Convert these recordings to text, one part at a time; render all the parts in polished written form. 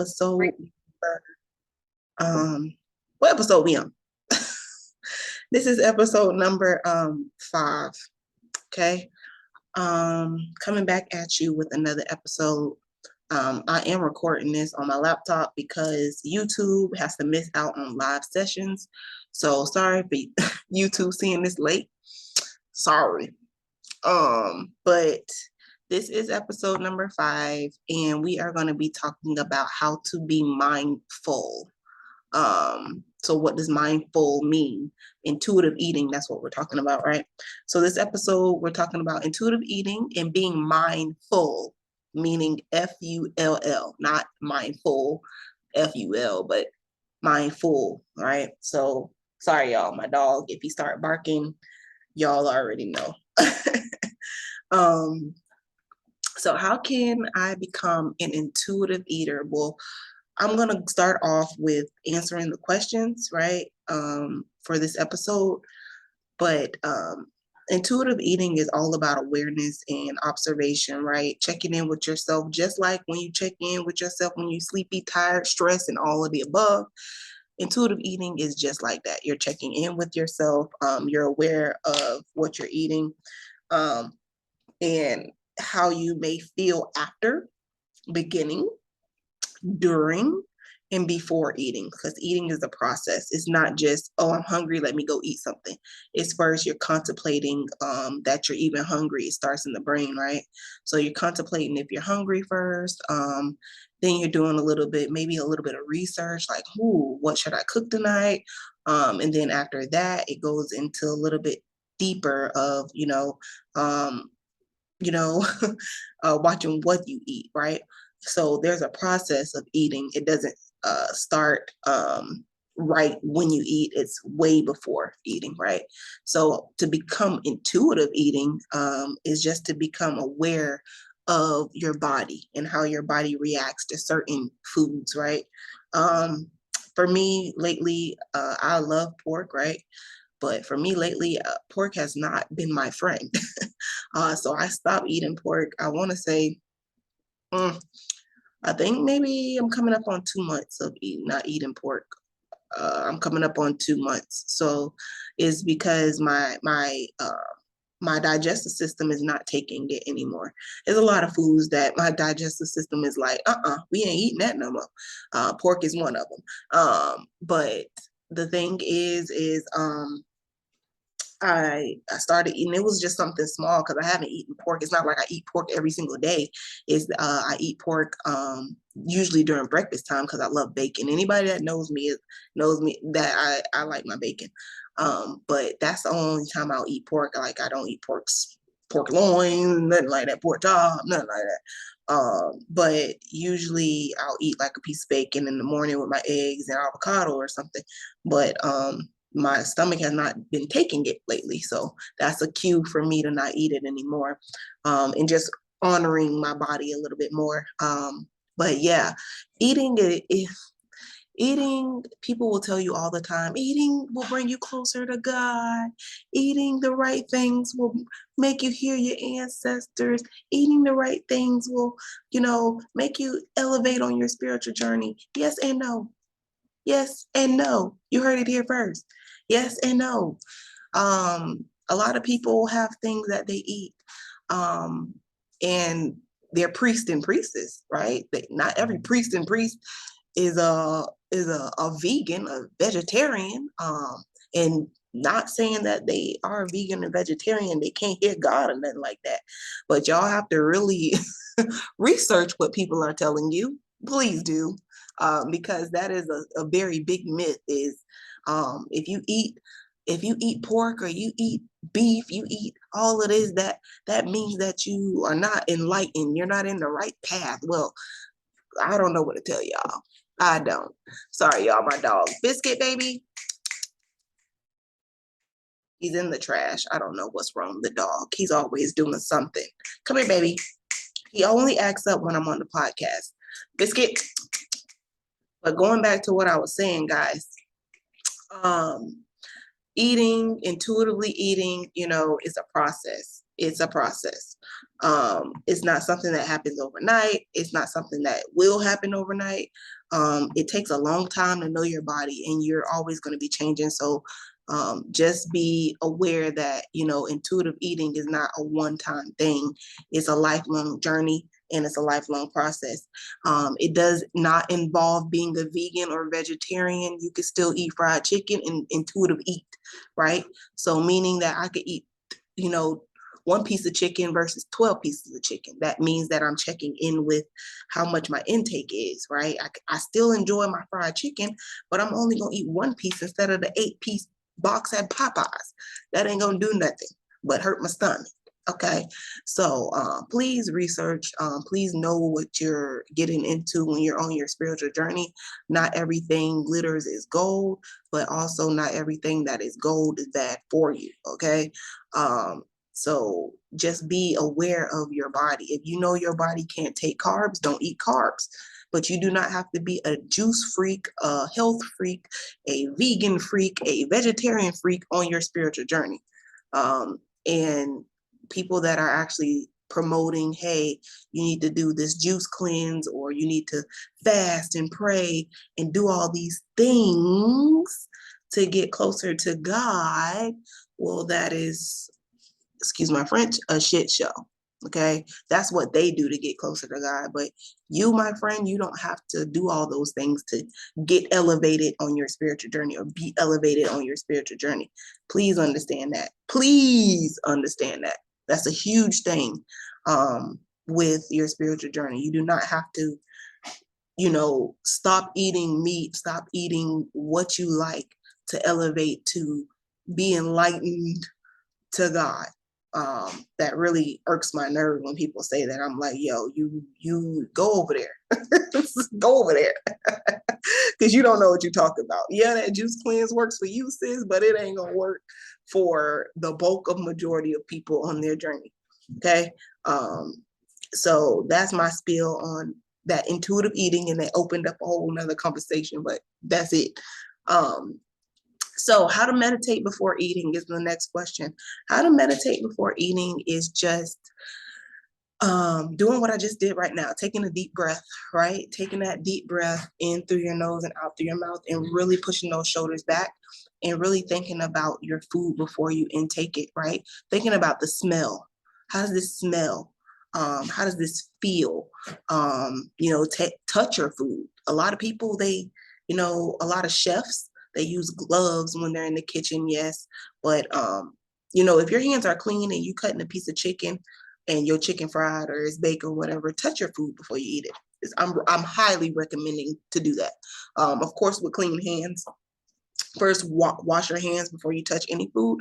episode. What episode we on? This is episode number 5. Okay. Coming back at you with another episode. I am recording this on my laptop because YouTube has to miss out on live sessions. So sorry for YouTube seeing this late. Sorry. But this is episode number 5, and we are going to be talking about how to be mindful. So what does mindful mean? Intuitive eating, that's what we're talking about, right? So this episode, we're talking about intuitive eating and being mindful, meaning F-U-L-L, not mindful, F-U-L, but mindful, right? So sorry, y'all, my dog, if he start barking, y'all already know. So how can I become an intuitive eater? Well, I'm going to start off with answering the questions, right, for this episode. But intuitive eating is all about awareness and observation, right? Checking in with yourself, just like when you check in with yourself when you're sleepy, tired, stressed, and all of the above. Intuitive eating is just like that. You're checking in with yourself. You're aware of what you're eating and how you may feel after, beginning, during, and before eating, because eating is a process. It's not just, oh, I'm hungry, let me go eat something. It's first you're contemplating that you're even hungry. It starts in the brain, right? So you're contemplating if you're hungry first. Then you're doing maybe a little bit of research, like, what should I cook tonight? And then after that, it goes into a little bit deeper of, watching what you eat, right? So there's a process of eating. It doesn't start right when you eat. It's way before eating, right? So to become intuitive eating is just to become aware of your body and how your body reacts to certain foods, right? For me lately, I love pork, right? But for me lately, pork has not been my friend. So I stopped eating pork. I want to say, I think maybe I'm coming up on 2 months of not eating pork. I'm coming up on 2 months. So it's because my digestive system is not taking it anymore. There's a lot of foods that my digestive system is like, we ain't eating that no more. Pork is one of them. But the thing is I started eating. It was just something small because I haven't eaten pork. It's not like I eat pork every single day. I eat pork usually during breakfast time because I love bacon. Anybody that knows me that I like my bacon. But that's the only time I'll eat pork. Like I don't eat pork loin, nothing like that, pork chop, nothing like that. But usually I'll eat like a piece of bacon in the morning with my eggs and avocado or something. But my stomach has not been taking it lately. So that's a cue for me to not eat it anymore, and just honoring my body a little bit more. But yeah, eating, people will tell you all the time, eating will bring you closer to God. Eating the right things will make you hear your ancestors. Eating the right things will, make you elevate on your spiritual journey. Yes and no. Yes and no. You heard it here first. Yes and no. A lot of people have things that they eat, and they're priests and priestess, right? Not every priest and priest is a vegan, a vegetarian, and not saying that they are vegan and vegetarian, they can't hear God or nothing like that. But y'all have to really research what people are telling you. Please do. Because that is a very big myth is if you eat pork or you eat beef, you eat all of this, that means that you are not enlightened. You're not in the right path. Well, I don't know what to tell y'all. I don't. Sorry, y'all, my dog. Biscuit, baby. He's in the trash. I don't know what's wrong with the dog. He's always doing something. Come here, baby. He only acts up when I'm on the podcast. Biscuit. But going back to what I was saying, guys, intuitively eating, is a process. It's a process. It's not something that happens overnight. It's not something that will happen overnight. It takes a long time to know your body, and you're always going to be changing. So just be aware that, intuitive eating is not a one-time thing. It's a lifelong journey, and it's a lifelong process. It does not involve being a vegan or vegetarian. You can still eat fried chicken and intuitive eat, right? So meaning that I could eat, one piece of chicken versus 12 pieces of chicken. That means that I'm checking in with how much my intake is, right? I still enjoy my fried chicken, but I'm only going to eat one piece instead of the 8-piece box at Popeyes. That ain't going to do nothing but hurt my stomach. Okay, so please research, please know what you're getting into when you're on your spiritual journey. Not everything glitters is gold, but also not everything that is gold is bad for you, okay? So just be aware of your body. If you know your body can't take carbs, don't eat carbs. But you do not have to be a juice freak, a health freak, a vegan freak, a vegetarian freak on your spiritual journey. And people that are actually promoting, hey, you need to do this juice cleanse, or you need to fast and pray and do all these things to get closer to God, well, that is, excuse my French, a shit show. Okay, that's what they do to get closer to God. But you, my friend, you don't have to do all those things to get elevated on your spiritual journey or be elevated on your spiritual journey. Please understand that. Please understand that. That's a huge thing with your spiritual journey. You do not have to, stop eating meat, stop eating what you like to elevate to be enlightened to God. That really irks my nerve when people say that. I'm like, yo, you go over there. Go over there. Because you don't know what you're talking about. Yeah, that juice cleanse works for you, sis, but it ain't gonna work for the bulk of majority of people on their journey. Okay. So that's my spiel on that intuitive eating, and it opened up a whole nother conversation, but that's it. So how to meditate before eating is the next question. How to meditate before eating is just doing what I just did right now, taking a deep breath, right? Taking that deep breath in through your nose and out through your mouth, and really pushing those shoulders back, and really thinking about your food before you intake it, right? Thinking about the smell. How does this smell? How does this feel? Touch your food. A lot of people, a lot of chefs, they use gloves when they're in the kitchen, yes. But, if your hands are clean and you cutting a piece of chicken and your chicken fried or it's baked or whatever, touch your food before you eat it. I'm highly recommending to do that. Of course, with clean hands. First, wash your hands before you touch any food,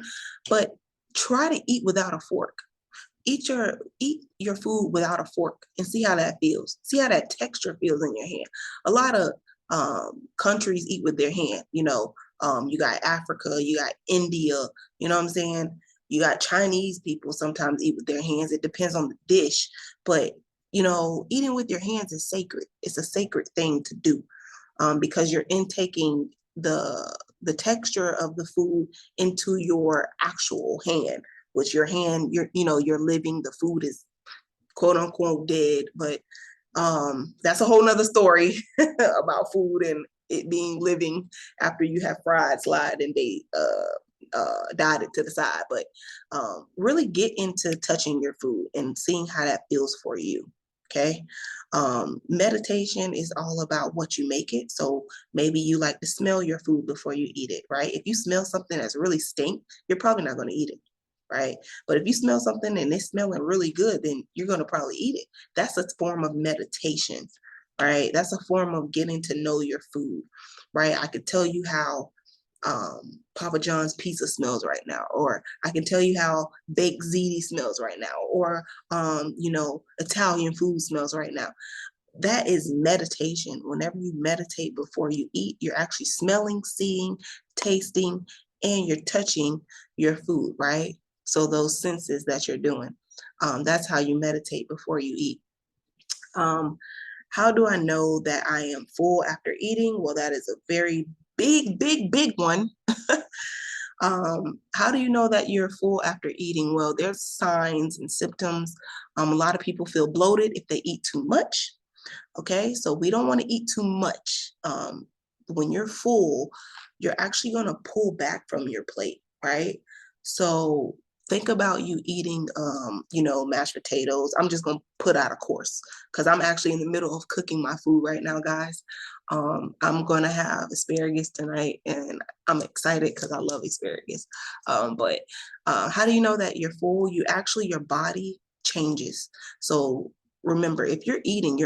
but try to eat without a fork. Eat your food without a fork and see how that feels. See how that texture feels in your hand. A lot of countries eat with their hand. You got Africa, you got India, you know what I'm saying? You got Chinese people sometimes eat with their hands. It depends on the dish, but eating with your hands is sacred. It's a sacred thing to do because you're intaking the texture of the food into your actual hand. With your hand, you're living. The food is quote unquote dead, but that's a whole nother story about food and it being living after you have fried, slide, and they died it to the side. But really get into touching your food and seeing how that feels for you. Okay. Meditation is all about what you make it. So maybe you like to smell your food before you eat it, right? If you smell something that's really stink, you're probably not going to eat it. Right. But if you smell something and it's smelling really good, then you're going to probably eat it. That's a form of meditation, right? That's a form of getting to know your food, right? I could tell you how Papa John's pizza smells right now, or I can tell you how baked ziti smells right now, or Italian food smells right now. That is meditation. Whenever you meditate before you eat, you're actually smelling, seeing, tasting, and you're touching your food, right? So those senses that you're doing, that's how you meditate before you eat. How do I know that I am full after eating? Well, that is a very big, big, big one. How do you know that you're full after eating? Well, there's signs and symptoms. A lot of people feel bloated if they eat too much. Okay, so we don't want to eat too much. When you're full, you're actually going to pull back from your plate, right? So think about you eating, mashed potatoes. I'm just going to put out a course because I'm actually in the middle of cooking my food right now, guys. I'm going to have asparagus tonight, and I'm excited because I love asparagus. But how do you know that you're full? Your body changes. So remember, if you're eating,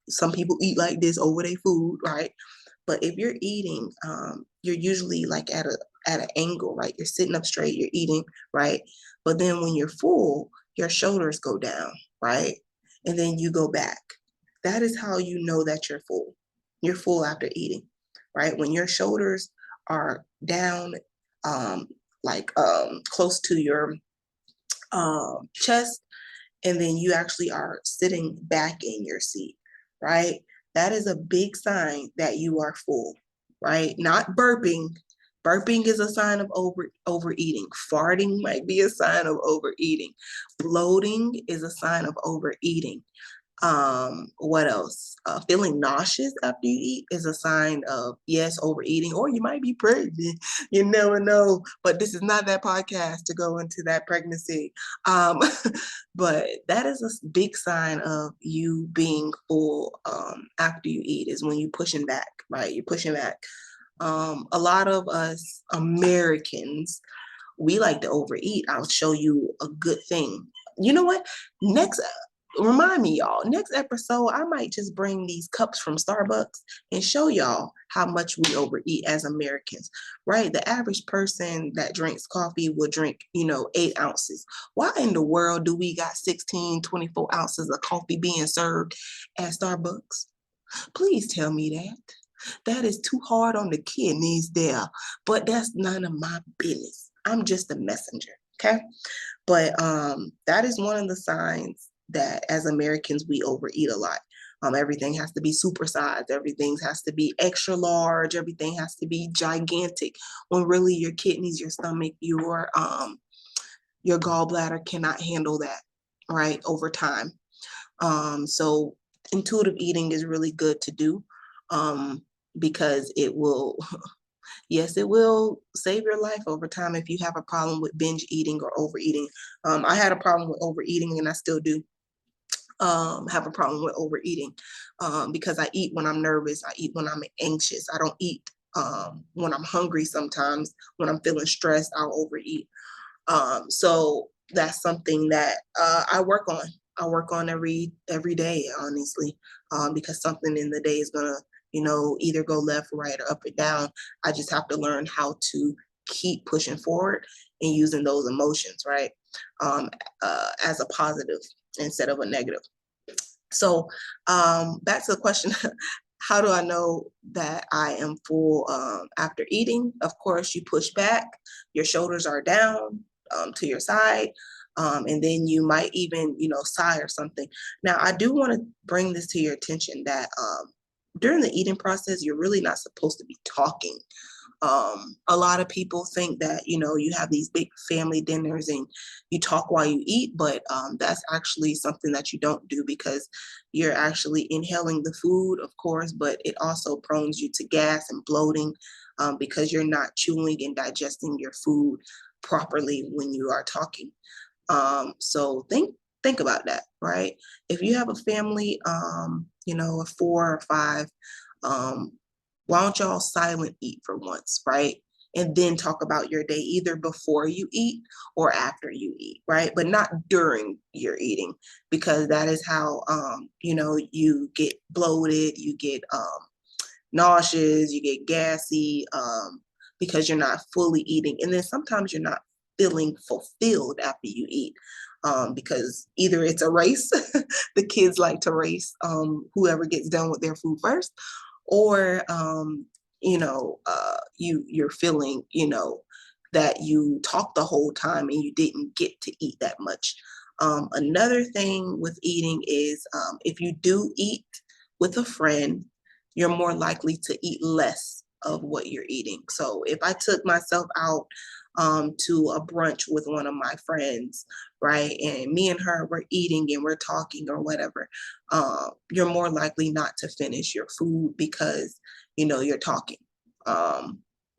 some people eat like this over their food, right? But if you're eating, you're usually like at an angle, right? You're sitting up straight, you're eating, right? But then when you're full, your shoulders go down, right? And then you go back. That is how you know that you're full. You're full after eating, right? When your shoulders are down, close to your chest, and then you actually are sitting back in your seat, right? That is a big sign that you are full, right? Not burping. Burping is a sign of overeating. Farting might be a sign of overeating. Bloating is a sign of overeating. What else? Feeling nauseous after you eat is a sign of, yes, overeating, or you might be pregnant. You never know. But this is not that podcast to go into that pregnancy. Um, but that is a big sign of you being full after you eat, is when you're pushing back, right? You're pushing back. A lot of us Americans, we like to overeat. I'll show you a good thing. You know what? Remind me, y'all, next episode, I might just bring these cups from Starbucks and show y'all how much we overeat as Americans, right? The average person that drinks coffee will drink, 8 ounces. Why in the world do we got 16, 24 ounces of coffee being served at Starbucks? Please tell me that. That is too hard on the kidneys there, but that's none of my business. I'm just a messenger, okay? But that is one of the signs that as Americans, we overeat a lot. Everything has to be supersized. Everything has to be extra large. Everything has to be gigantic. When really your kidneys, your stomach, your gallbladder cannot handle that, right? Over time. So intuitive eating is really good to do because it will, yes, it will save your life over time if you have a problem with binge eating or overeating. I had a problem with overeating, and I still do have a problem with overeating because I eat when I'm nervous. I eat when I'm anxious. I don't eat when I'm hungry sometimes. When I'm feeling stressed, I'll overeat. So that's something that I work on. I work on every day, honestly, because something in the day is gonna, either go left, right, or up or down. I just have to learn how to keep pushing forward and using those emotions, right, as a positive instead of a negative. So back to the question. How do I know that I am full after eating? Of course, you push back, your shoulders are down to your side, and then you might even, sigh or something. Now, I do want to bring this to your attention that during the eating process, you're really not supposed to be talking. A lot of people think that, you have these big family dinners and you talk while you eat, but that's actually something that you don't do because you're actually inhaling the food, of course, but it also prones you to gas and bloating because you're not chewing and digesting your food properly when you are talking. So think about that, right? If you have a family, of 4 or 5, why don't y'all silent eat for once, right? And then talk about your day either before you eat or after you eat, right? But not during your eating, because that is how, you get bloated, you get nauseous, you get gassy, because you're not fully eating. And then sometimes you're not feeling fulfilled after you eat. Because either it's a race, the kids like to race, whoever gets done with their food first, or you're feeling that you talked the whole time and you didn't get to eat that much. Another thing with eating is if you do eat with a friend, you're more likely to eat less of what you're eating. So if I took myself out to a brunch with one of my friends, right, and me and her were eating and we're talking or whatever, you're more likely not to finish your food because, you're talking.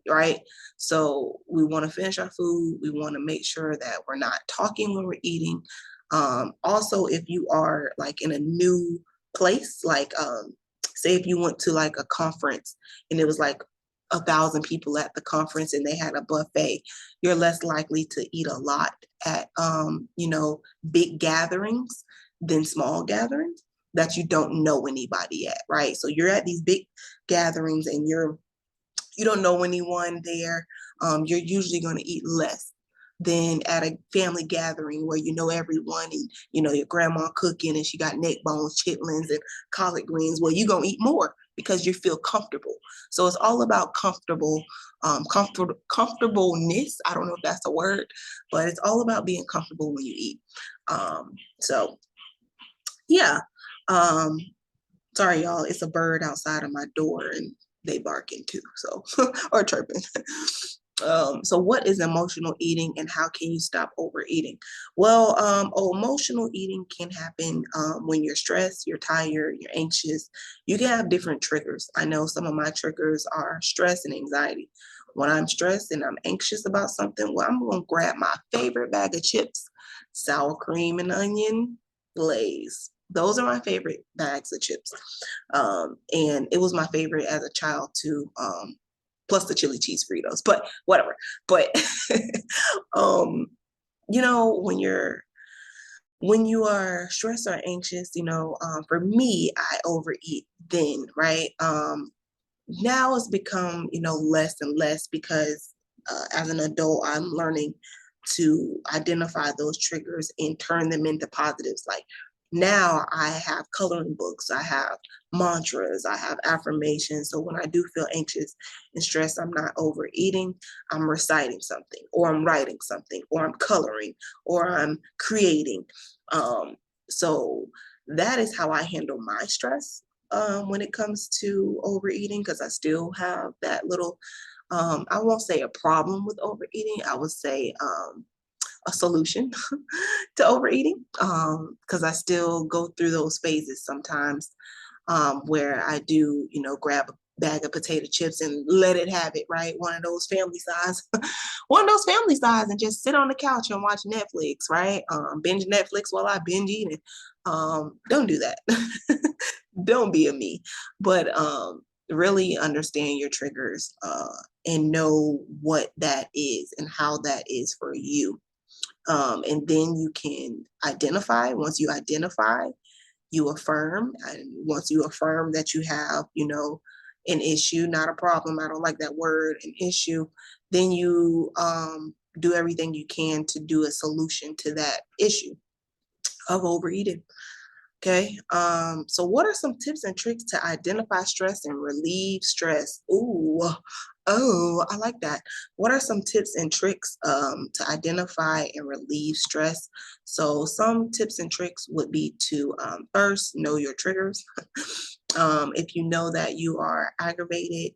Right? So we want to finish our food. We want to make sure that we're not talking when we're eating. Also, if you are like in a new place, like say if you went to like a conference and it was like 1,000 people at the conference and they had a buffet, you're less likely to eat a lot at big gatherings than small gatherings that you don't know anybody at, right? So you're at these big gatherings and you don't know anyone there. You're usually going to eat less than at a family gathering where you know everyone and your grandma cooking and she got neck bones, chitlins, and collard greens. Well, you're going to eat more because you feel comfortable. So it's all about comfortableness. I don't know if that's a word, but it's all about being comfortable when you eat. So yeah. Sorry, y'all. It's a bird outside of my door and they barking too, so or chirping. So what is emotional eating and how can you stop overeating? Well, emotional eating can happen when you're stressed, you're tired, you're anxious. You can have different triggers. I know some of my triggers are stress and anxiety. When I'm stressed and I'm anxious about something, well, I'm going to grab my favorite bag of chips, sour cream and onion, Lay's. Those are my favorite bags of chips. And it was my favorite as a child too, plus the chili cheese Fritos, but whatever. But, when you are stressed or anxious, for me, I overeat then, right? Now it's become, less and less because as an adult, I'm learning to identify those triggers and turn them into positives. Like now I have coloring books, I have mantras, I have affirmations. So when I do feel anxious and stressed, I'm not overeating, I'm reciting something, or I'm writing something, or I'm coloring, or I'm creating. So that is how I handle my stress when it comes to overeating, because I still have that little, I won't say a problem with overeating, I would say a solution to overeating, because I still go through those phases sometimes where I do, grab a bag of potato chips and let it have it, right? One of those family size, and just sit on the couch and watch Netflix, right? Binge Netflix while I binge eating. Don't do that. Don't be a me, but really understand your triggers and know what that is and how that is for you. And then you can identify. Once you identify, you affirm. And once you affirm that you have, an issue, not a problem, I don't like that word, an issue, then you do everything you can to do a solution to that issue of overeating. Okay. So what are some tips and tricks to identify stress and relieve stress? Oh, I like that. What are some tips and tricks to identify and relieve stress? So some tips and tricks would be to first know your triggers. If you know that you are agitated,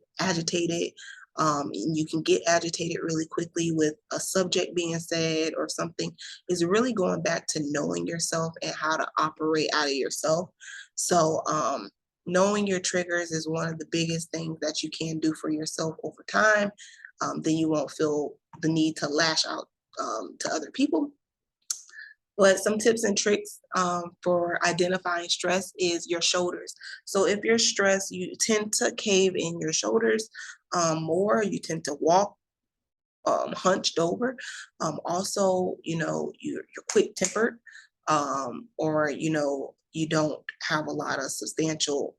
and you can get agitated really quickly with a subject being said or something, is really going back to knowing yourself and how to operate out of yourself. So knowing your triggers is one of the biggest things that you can do for yourself over time. Then you won't feel the need to lash out to other people. But some tips and tricks for identifying stress is your shoulders. So if you're stressed, you tend to cave in your shoulders more. You tend to walk hunched over. Also, you're quick tempered, or you don't have a lot of substantial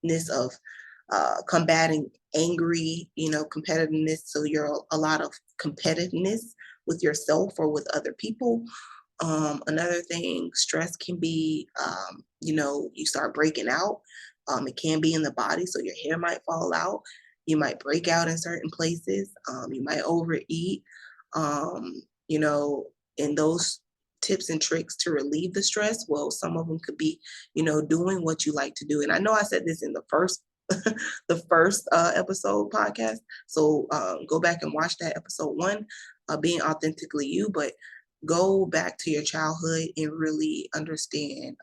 ness of combating angry, competitiveness. So you're a lot of competitiveness with yourself or with other people. Another thing, stress can be, you start breaking out. It can be in the body, so your hair might fall out. You might break out in certain places. You might overeat. You know, and those tips and tricks to relieve the stress, well, some of them could be, doing what you like to do. And I know I said this in the first the first episode podcast. So go back and watch that episode 1, being authentically you, but go back to your childhood and really understand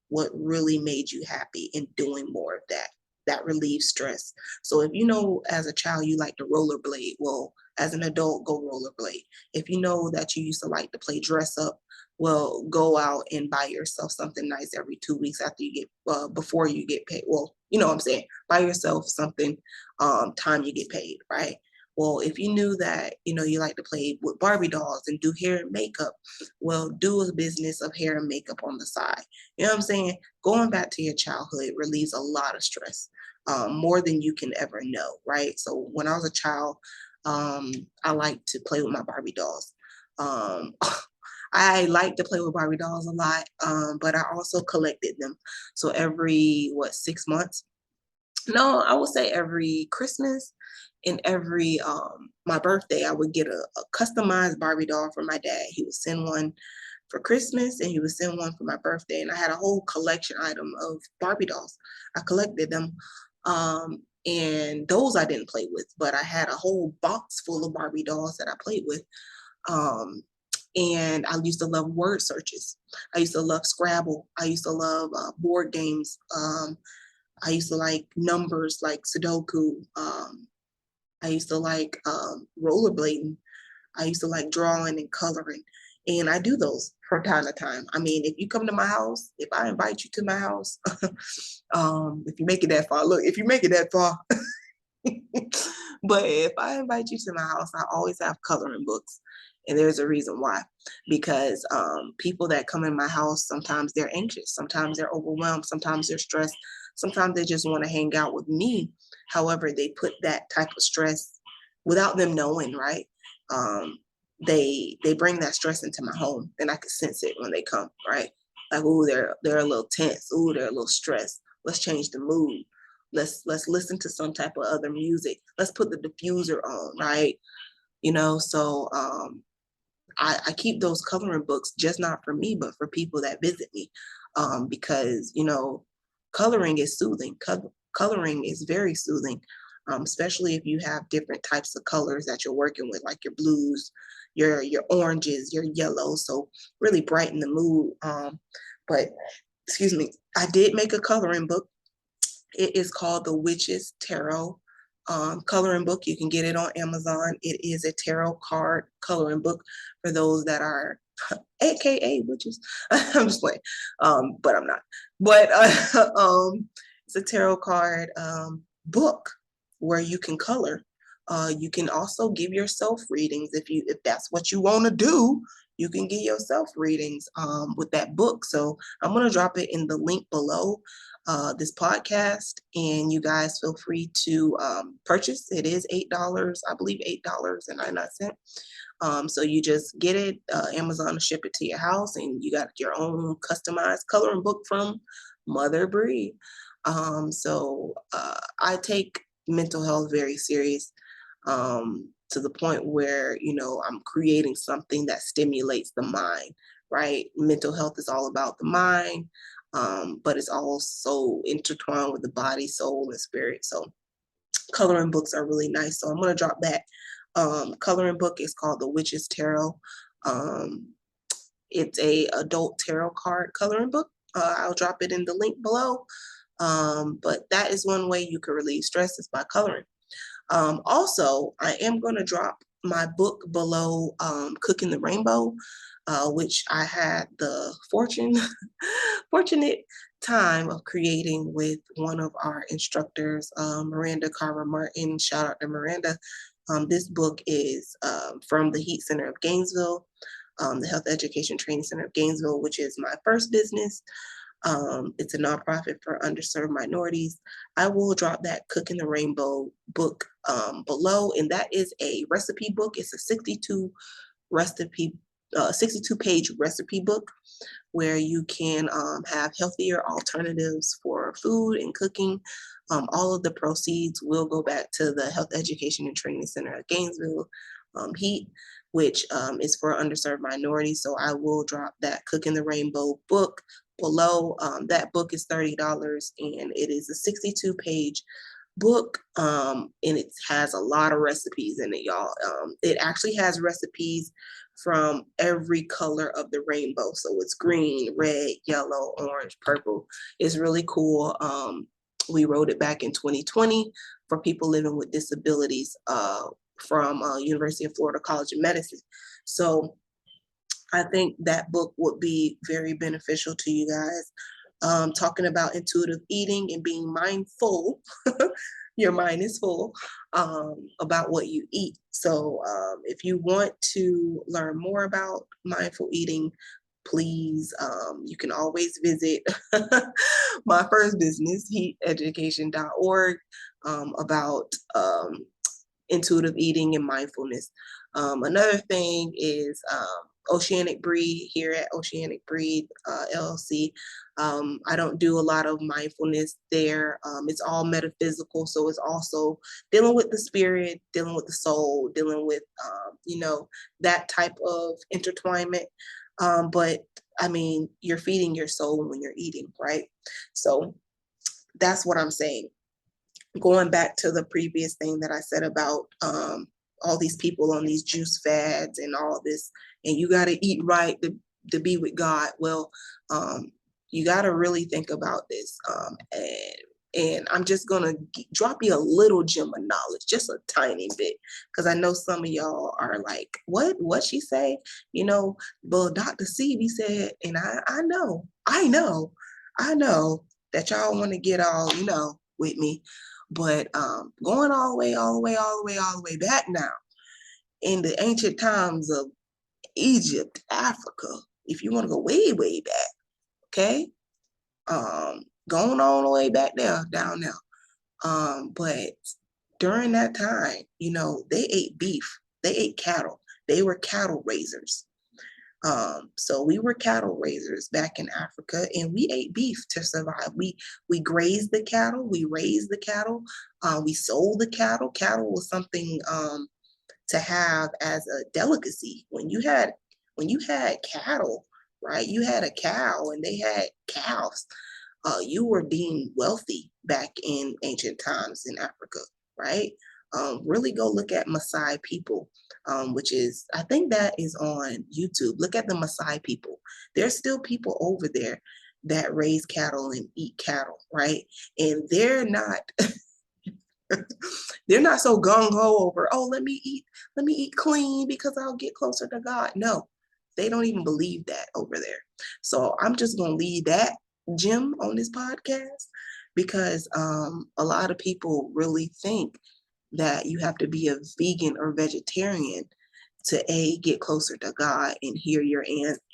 what really made you happy and doing more of that. That relieves stress. So if you know as a child you like to rollerblade, well, as an adult, go rollerblade. If you know that you used to like to play dress up, well, go out and buy yourself something nice every 2 weeks after you get, before you get paid. Well, you know what I'm saying? Buy yourself something time you get paid, right? Well, if you knew that, you like to play with Barbie dolls and do hair and makeup, well, do a business of hair and makeup on the side. You know what I'm saying? Going back to your childhood relieves a lot of stress, more than you can ever know, right? So when I was a child, I liked to play with my Barbie dolls. Um, I like to play with Barbie dolls a lot, but I also collected them. So every, 6 months? No, I would say every Christmas and every my birthday, I would get a customized Barbie doll for my dad. He would send one for Christmas and he would send one for my birthday. And I had a whole collection item of Barbie dolls. I collected them. And those I didn't play with, but I had a whole box full of Barbie dolls that I played with. Um, and I used to love word searches. I used to love Scrabble. I used to love board games. I used to like numbers like Sudoku. I used to like rollerblading. I used to like drawing and coloring. And I do those from time to time. I mean, if you come to my house, if I invite you to my house, if you make it that far, look, if you make it that far, but if I invite you to my house, I always have coloring books. And there's a reason why. Because people that come in my house, sometimes they're anxious, sometimes they're overwhelmed, sometimes they're stressed, sometimes they just want to hang out with me. However, they put that type of stress without them knowing, right? They bring that stress into my home, and I can sense it when they come, right? Like, ooh, they're a little tense. Ooh, they're a little stressed. Let's change the mood. Let's listen to some type of other music. Let's put the diffuser on, right? So I keep those coloring books, just not for me, but for people that visit me, because coloring is soothing. Coloring is very soothing, especially if you have different types of colors that you're working with, like your blues, your oranges, your yellows. So really brighten the mood. But excuse me, I did make a coloring book. It is called the Witch's Tarot coloring book. You can get it on Amazon. It is a tarot card coloring book for those that are AKA witches. I'm just playing, but I'm not. But it's a tarot card book where you can color. You can also give yourself readings if that's what you want to do. You can get yourself readings with that book. So I'm gonna drop it in the link below this podcast, and you guys feel free to purchase. It is $8, I believe $8.99. So you just get it. Amazon will ship it to your house, and you got your own customized coloring book from Mother Brie. So I take mental health very serious, to the point where I'm creating something that stimulates the mind. Right? Mental health is all about the mind. But it's also intertwined with the body, soul, and spirit. So coloring books are really nice. So I'm going to drop that coloring book. Is called The Witch's Tarot. It's a adult tarot card coloring book. I'll drop it in the link below. But that is one way you can relieve stress, is by coloring. Also, I am going to drop my book below, Cooking the Rainbow, which I had the fortunate time of creating with one of our instructors, Miranda Carver Martin. Shout out to Miranda. This book is from the H.E.A.T Center of Gainesville, the Health Education Training Center of Gainesville, which is my first business. It's a nonprofit for underserved minorities. I will drop that Cooking the Rainbow book below, and that is a recipe book. It's a 62 page recipe book where you can have healthier alternatives for food and cooking. All of the proceeds will go back to the Health Education and Training Center of Gainesville, H.E.A.T, which is for underserved minorities. So I will drop that Cooking the Rainbow book below. That book is $30, and it is a 62-page book, and it has a lot of recipes in it, y'all. It actually has recipes from every color of the rainbow. So it's green, red, yellow, orange, purple. It's really cool. We wrote it back in 2020 for people living with disabilities from University of Florida College of Medicine. So I think that book would be very beneficial to you guys. Talking about intuitive eating and being mindful. Your mind is full about what you eat. So if you want to learn more about mindful eating, please, you can always visit my first business, heateducation.org, about intuitive eating and mindfulness. Another thing is Oceanic Brie here at Oceanic Brie LLC. I don't do a lot of mindfulness there. It's all metaphysical, so it's also dealing with the spirit, dealing with the soul, dealing with that type of intertwinement. But I mean, you're feeding your soul when you're eating, right? So that's what I'm saying. Going back to the previous thing that I said about all these people on these juice fads and all this, and you got to eat right to be with God. Well, you got to really think about this. And I'm just going to drop you a little gem of knowledge, just a tiny bit, because I know some of y'all are like, what she say? Well, Dr. Sebi said, and I know that y'all want to get all, with me. But going all the way back now, in the ancient times of Egypt, Africa, if you want to go way, way back, okay? Going all the way back there, down now. But during that time, they ate beef, they ate cattle, they were cattle raisers. So we were cattle raisers back in Africa, and we ate beef to survive. We grazed the cattle, we raised the cattle, we sold the cattle. Cattle was something to have as a delicacy. When you had cattle, right? You had a cow, and they had calves. You were deemed wealthy back in ancient times in Africa, right? Really go look at Maasai people, which is, I think that is on YouTube. Look at the Maasai people. There's still people over there that raise cattle and eat cattle, right? And they're not they're not so gung-ho over, oh, let me eat clean because I'll get closer to God. No, they don't even believe that over there. So I'm just gonna leave that gem on this podcast, because a lot of people really think that you have to be a vegan or vegetarian to get closer to God and hear your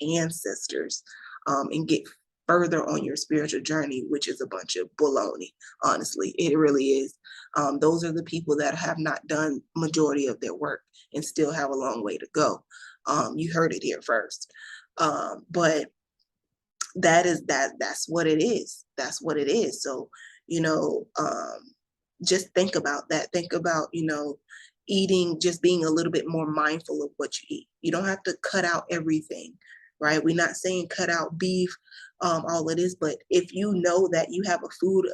ancestors, and get further on your spiritual journey, which is a bunch of baloney. Honestly, it really is. Those are the people that have not done majority of their work and still have a long way to go. You heard it here first. But that's what it is. That's what it is. So, just think about that. Think about, eating, just being a little bit more mindful of what you eat. You don't have to cut out everything, right? We're not saying cut out beef, all it is, but if you know that you have a food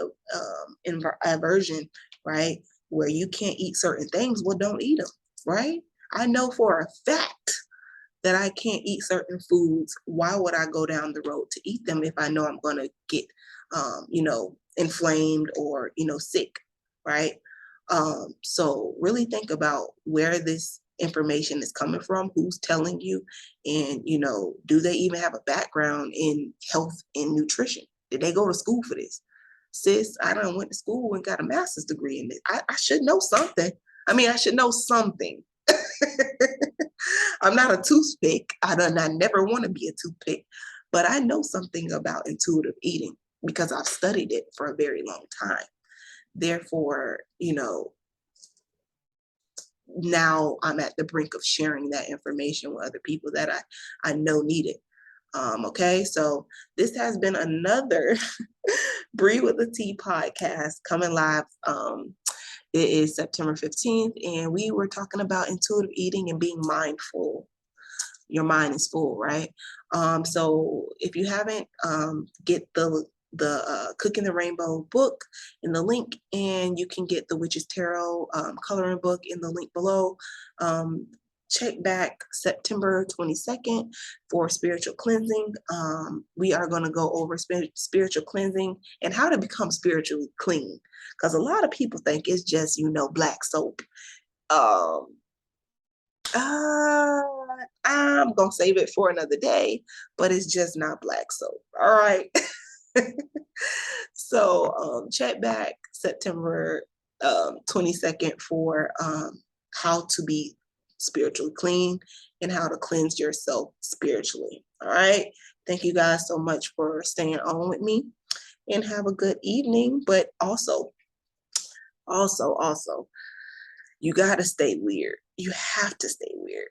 aversion, right, where you can't eat certain things, well, don't eat them, right? I know for a fact that I can't eat certain foods. Why would I go down the road to eat them if I know I'm going to get, inflamed or, sick, right? So really think about where this information is coming from, who's telling you, and, do they even have a background in health and nutrition? Did they go to school for this? Sis, I done went to school and got a master's degree in this. I should know something. I should know something. I'm not a toothpick. I never want to be a toothpick, but I know something about intuitive eating because I've studied it for a very long time. Therefore, now I'm at the brink of sharing that information with other people that I know need it. Okay, so this has been another Briewiththetea podcast coming live. It is September 15th, and we were talking about intuitive eating and being mindful. Your mind is full, right? So if you haven't, get the Cooking the Rainbow book in the link, and you can get the Witch's Tarot coloring book in the link below. Check back September 22nd for spiritual cleansing. We are going to go over spiritual cleansing and how to become spiritually clean, because a lot of people think it's just, black soap. I'm going to save it for another day, but it's just not black soap. All right. So check back September 22nd for how to be spiritually clean and how to cleanse yourself spiritually. All right. Thank you guys so much for staying on with me, and have a good evening. But also, you got to stay weird. You have to stay weird.